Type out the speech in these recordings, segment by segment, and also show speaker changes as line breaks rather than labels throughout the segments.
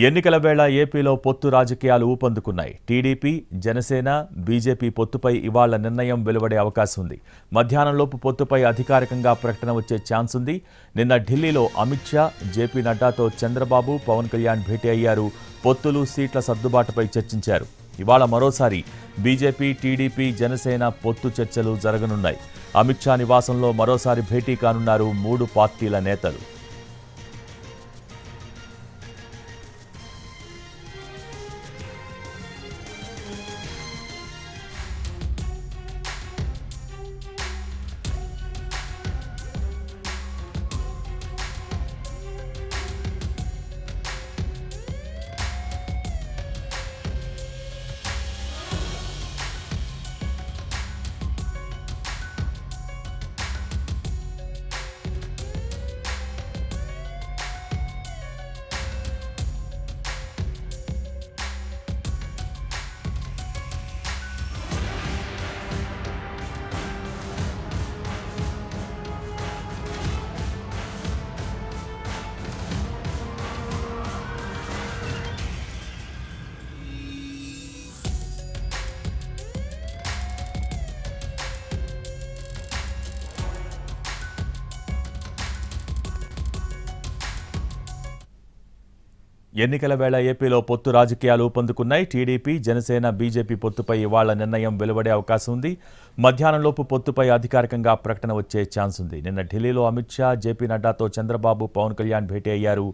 ఎన్నికల వేళ ఏపీలో పొత్తు రాజకీయాలు ఊపందుకున్నాయి. టీడీపీ, జనసేన, బీజేపీ పొత్తుపై ఇవాళ నిర్ణయం వెలువడే అవకాశం ఉంది. మధ్యాహ్నంలోపు పొత్తుపై అధికారికంగా ప్రకటన వచ్చే ఛాన్స్ ఉంది. నిన్న ఢిల్లీలో అమిత్ షా, జేపీ నడ్డాతో చంద్రబాబు, పవన్ కళ్యాణ్ భేటీ అయ్యారు. పొత్తులు, సీట్ల సర్దుబాటుపై చర్చించారు. ఇవాళ మరోసారి బీజేపీ, టీడీపీ, జనసేన పొత్తు చర్చలు జరగనున్నాయి. అమిత్ షా నివాసంలో మరోసారి భేటీ కానున్నారు మూడు పార్టీల నేతలు. ఎన్నికల వేళ ఏపీలో పొత్తు రాజకీయాలు ఊపందుకున్నాయి. టీడీపీ, జనసేన, బీజేపీ పొత్తుపై ఇవాళ నిర్ణయం వెలువడే అవకాశం ఉంది. మధ్యాహ్నంలోపు పొత్తుపై అధికారికంగా ప్రకటన వచ్చే ఛాన్స్ ఉంది. నిన్న ఢిల్లీలో అమిత్ షా, జేపీ నడ్డాతో చంద్రబాబు, పవన్ కళ్యాణ్ భేటీ అయ్యారు.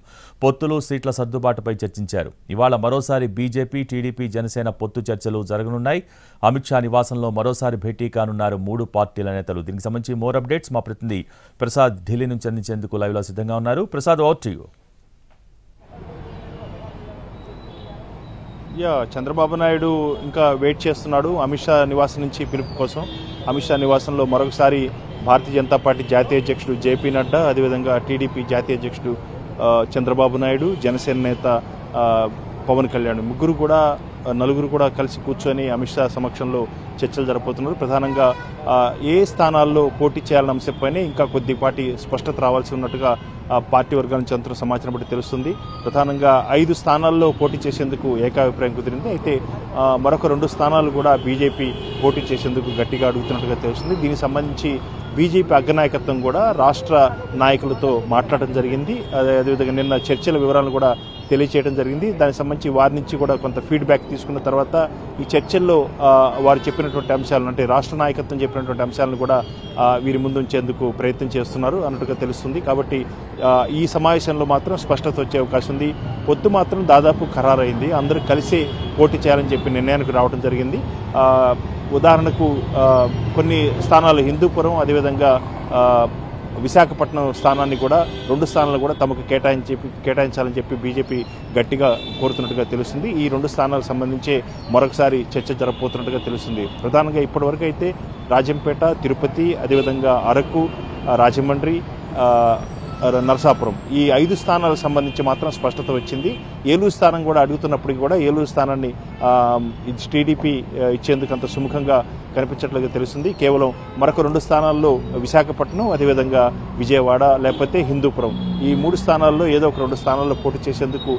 పొత్తులు, సీట్ల సర్దుబాటుపై చర్చించారు. ఇవాళ మరోసారి బీజేపీ, టీడీపీ, జనసేన పొత్తు చర్చలు జరగనున్నాయి. అమిత్ షా నివాసంలో మరోసారి భేటీ కానున్నారు మూడు పార్టీల నేతలు. దీనికి సంబంధించి మోర్ అప్డేట్స్ మా ప్రతినిధి ప్రసాద్ ఢిల్లీ నుంచి అందించేందుకు లైవ్లో సిద్ధంగా ఉన్నారు. Prasad, over to you.
Chandrababu Naidu ఇంకా వెయిట్ చేస్తున్నాడు అమిత్ షా నివాసం నుంచి పిలుపు కోసం. అమిత్ షా నివాసంలో మరొకసారి భారతీయ జనతా పార్టీ జాతీయ అధ్యక్షుడు జేపీ నడ్డా, అదేవిధంగా టీడీపీ జాతీయ అధ్యక్షుడు చంద్రబాబు నాయుడు, జనసేన నేత పవన్ కళ్యాణ్ నలుగురు కూడా కలిసి కూర్చొని అమిత్ షా సమక్షంలో చర్చలు జరపబోతున్నారు. ప్రధానంగా ఏ స్థానాల్లో పోటీ చేయాలన్న అంశంపైనే ఇంకా కొద్దిపాటి స్పష్టత రావాల్సి ఉన్నట్టుగా పార్టీ వర్గాల నుంచి అంతరం సమాచారం బట్టి తెలుస్తుంది. ప్రధానంగా 5 స్థానాల్లో పోటీ చేసేందుకు ఏకాభిప్రాయం కుదిరింది. అయితే మరొక 2 స్థానాలు కూడా బీజేపీ పోటీ చేసేందుకు గట్టిగా అడుగుతున్నట్టుగా తెలుస్తుంది. దీనికి సంబంధించి బీజేపీ అగ్రనాయకత్వం కూడా రాష్ట్ర నాయకులతో మాట్లాడడం జరిగింది. అదేవిధంగా నిన్న చర్చల వివరాలను కూడా తెలియచేయడం జరిగింది. దానికి సంబంధించి వారి నుంచి కూడా కొంత ఫీడ్బ్యాక్ తీసుకున్న తర్వాత ఈ చర్చల్లో వారు చెప్పినటువంటి అంశాలను, అంటే రాష్ట్ర నాయకత్వం చెప్పినటువంటి అంశాలను కూడా వీరి ముందు ఉంచేందుకు ప్రయత్నం చేస్తున్నారు అన్నట్టుగా తెలుస్తుంది. కాబట్టి ఈ సమావేశంలో మాత్రం స్పష్టత వచ్చే అవకాశం ఉంది. పొత్తు మాత్రం దాదాపు ఖరారైంది. అందరూ కలిసి పోటీ చేయాలని చెప్పి నిర్ణయానికి రావడం జరిగింది. ఉదాహరణకు కొన్ని స్థానాలు హిందూపురం, అదేవిధంగా విశాఖపట్నం స్థానాన్ని కూడా 2 స్థానాలు కూడా తమకు కేటాయించాలని చెప్పి బీజేపీ గట్టిగా కోరుతున్నట్టుగా తెలుస్తుంది. ఈ 2 స్థానాలకు సంబంధించి మరొకసారి చర్చ జరపబోతున్నట్టుగా తెలుస్తుంది. ప్రధానంగా ఇప్పటివరకు అయితే రాజంపేట, తిరుపతి, అదేవిధంగా అరకు, రాజమండ్రి, నరసాపురం ఈ 5 స్థానాలకు సంబంధించి మాత్రం స్పష్టత వచ్చింది. ఏలూరు స్థానం కూడా అడుగుతున్నప్పటికీ కూడా ఏలూరు స్థానాన్ని టీడీపీ ఇచ్చేందుకు అంత సుముఖంగా కనిపించట్లుగా తెలుస్తుంది. కేవలం మరొక 2 స్థానాల్లో విశాఖపట్నం, అదేవిధంగా విజయవాడ, లేకపోతే హిందూపురం ఈ 3 స్థానాల్లో ఏదో ఒక 2 స్థానాల్లో పోటీ చేసేందుకు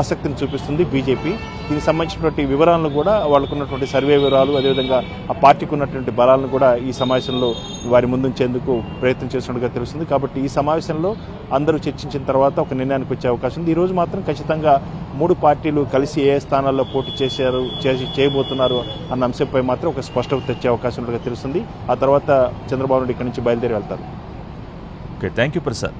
ఆసక్తిని చూపిస్తుంది బీజేపీ. దీనికి సంబంధించినటువంటి వివరాలను కూడా వాళ్ళకున్నటువంటి సర్వే వివరాలు, అదేవిధంగా ఆ పార్టీకి ఉన్నటువంటి బలాలను కూడా ఈ సమావేశంలో వారి ముందుంచేందుకు ప్రయత్నం చేస్తున్నట్టుగా తెలుస్తుంది. కాబట్టి ఈ సమావేశంలో అందరూ చర్చించిన తర్వాత ఒక నిర్ణయానికి వచ్చే అవకాశం ఉంది. ఈరోజు మాత్రం ఖచ్చితంగా 3 పార్టీలు కలిసి ఏ స్థానాల్లో పోటీ చేయబోతున్నారు అన్న అంశంపై మాత్రం ఒక స్పష్టత తెచ్చే అవకాశం ఉన్నట్టుగా తెలుస్తుంది. ఆ తర్వాత చంద్రబాబు నాయుడు ఇక్కడి నుంచి బయలుదేరి వెళ్తారు.
Okay, thank you Prasad.